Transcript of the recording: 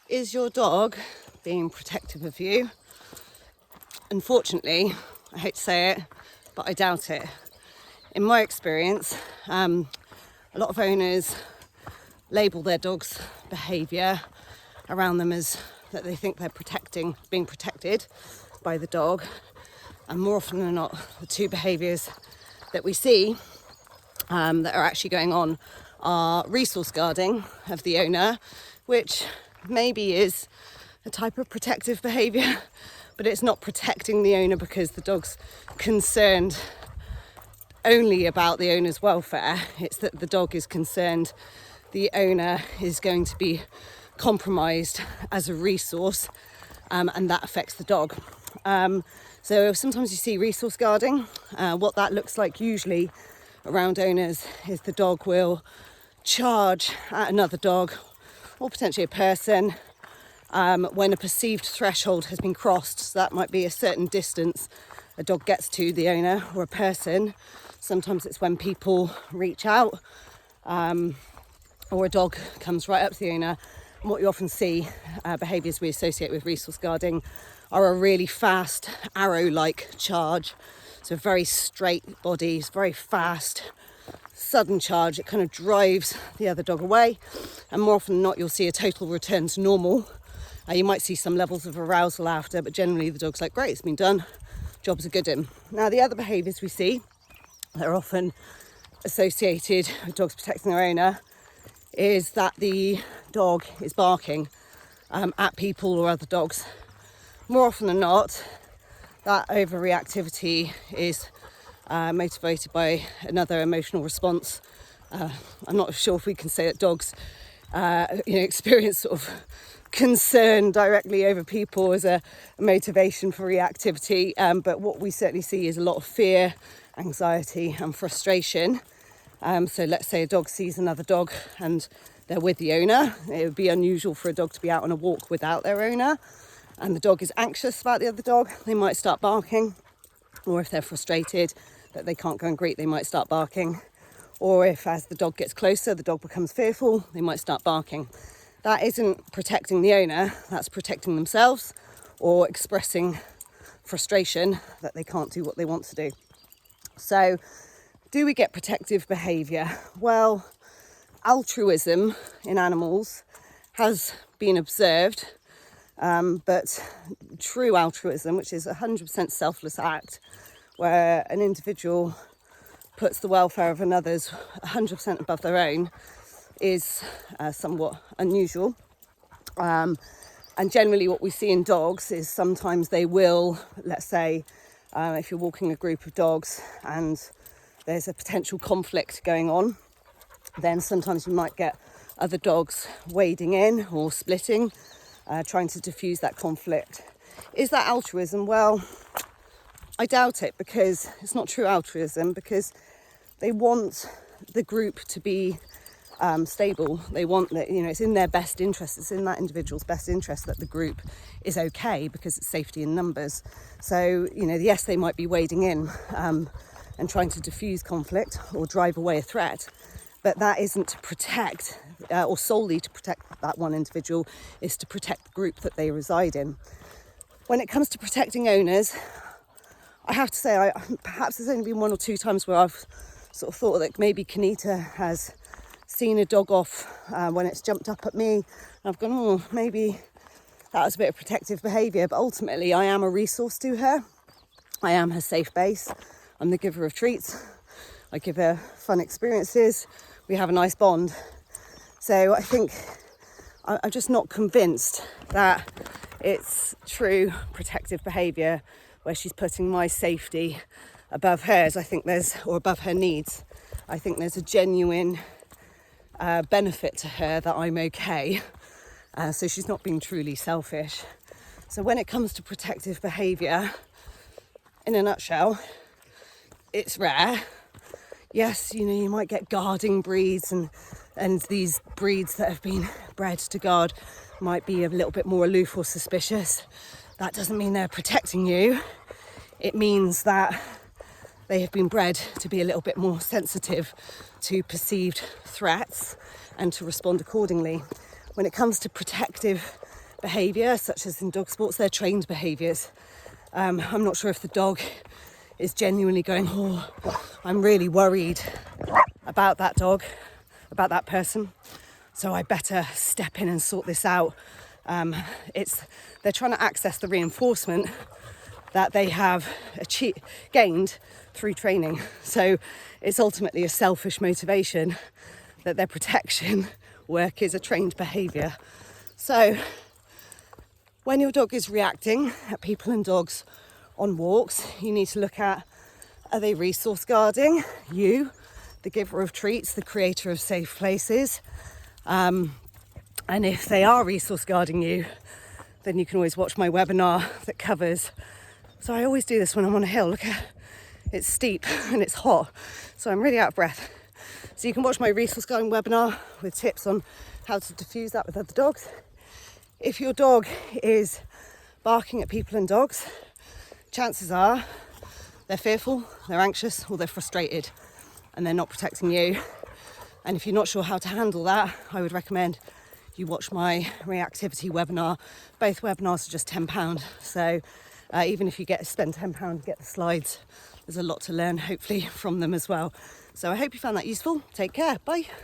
Is your dog being protective of you? Unfortunately, I hate to say it, but I doubt it. In my experience, a lot of owners label their dog's behaviour around them as that they think they're being protected by the dog. And more often than not, the two behaviours that we see that are actually going on are resource guarding of the owner, which maybe is a type of protective behaviour, but it's not protecting the owner because the dog's concerned only about the owner's welfare. It's that the dog is concerned the owner is going to be compromised as a resource, and that affects the dog. So sometimes you see resource guarding. What that looks like usually around owners is the dog will charge at another dog or potentially a person when a perceived threshold has been crossed. So that might be a certain distance a dog gets to the owner or a person. Sometimes it's when people reach out or a dog comes right up to the owner. And what you often see, behaviours we associate with resource guarding, are a really fast arrow-like charge. So very straight bodies, very fast, sudden charge. It kind of drives the other dog away, and more often than not you'll see a total return to normal. You might see some levels of arousal after, but generally the dog's like, great, it's been done, job's a good one. Now the other behaviours we see that are often associated with dogs protecting their owner is that the dog is barking at people or other dogs. More often than not, that overreactivity is motivated by another emotional response. I'm not sure if we can say that dogs experience sort of concern directly over people as a motivation for reactivity, but what we certainly see is a lot of fear, anxiety and frustration. So let's say a dog sees another dog and they're with the owner. It would be unusual for a dog to be out on a walk without their owner, and the dog is anxious about the other dog. They might start barking, or if they're frustrated that they can't go and greet, they might start barking. Or if as the dog gets closer, the dog becomes fearful, they might start barking. That isn't protecting the owner, that's protecting themselves or expressing frustration that they can't do what they want to do. So, do we get protective behaviour? Well, altruism in animals has been observed, but true altruism, which is a 100% selfless act, where an individual puts the welfare of another's 100% above their own, is somewhat unusual. And generally what we see in dogs is sometimes they will, let's say, if you're walking a group of dogs and there's a potential conflict going on, then sometimes you might get other dogs wading in or splitting, trying to diffuse that conflict. Is that altruism? Well, I doubt it, because it's not true altruism, because they want the group to be stable. They want that, it's in their best interest, it's in that individual's best interest that the group is okay, because it's safety in numbers. So, yes, they might be wading in and trying to diffuse conflict or drive away a threat, but that isn't to protect or solely to protect that one individual, is to protect the group that they reside in. When it comes to protecting owners, I have to say, perhaps there's only been one or two times where I've sort of thought that maybe Kanita has seen a dog off when it's jumped up at me. I've gone, maybe that was a bit of protective behaviour, but ultimately I am a resource to her. I am her safe base. I'm the giver of treats. I give her fun experiences. We have a nice bond. So I think I'm just not convinced that it's true protective behaviour where she's putting my safety above hers. I think or above her needs. I think there's a genuine benefit to her that I'm okay. So she's not being truly selfish. So when it comes to protective behaviour, in a nutshell, it's rare. Yes, you might get guarding breeds, and these breeds that have been bred to guard might be a little bit more aloof or suspicious. That doesn't mean they're protecting you. It means that they have been bred to be a little bit more sensitive to perceived threats and to respond accordingly. When it comes to protective behaviour, such as in dog sports, they're trained behaviours. I'm not sure if the dog is genuinely going, oh, I'm really worried about that dog, about that person, so I better step in and sort this out. They're trying to access the reinforcement that they have gained through training. So it's ultimately a selfish motivation that their protection work is a trained behaviour. So when your dog is reacting at people and dogs on walks, you need to look at, are they resource guarding you, the giver of treats, the creator of safe places? And if they are resource guarding you, then you can always watch my webinar that covers. So I always do this when I'm on a hill. Look at, it's steep and it's hot, so I'm really out of breath. So you can watch my resource guarding webinar with tips on how to diffuse that with other dogs. If your dog is barking at people and dogs, chances are they're fearful, they're anxious, or they're frustrated, and they're not protecting you. And if you're not sure how to handle that, I would recommend you watch my reactivity webinar. Both webinars are just £10. So even if you spend £10 to get the slides, there's a lot to learn, hopefully, from them as well. So I hope you found that useful. Take care. Bye.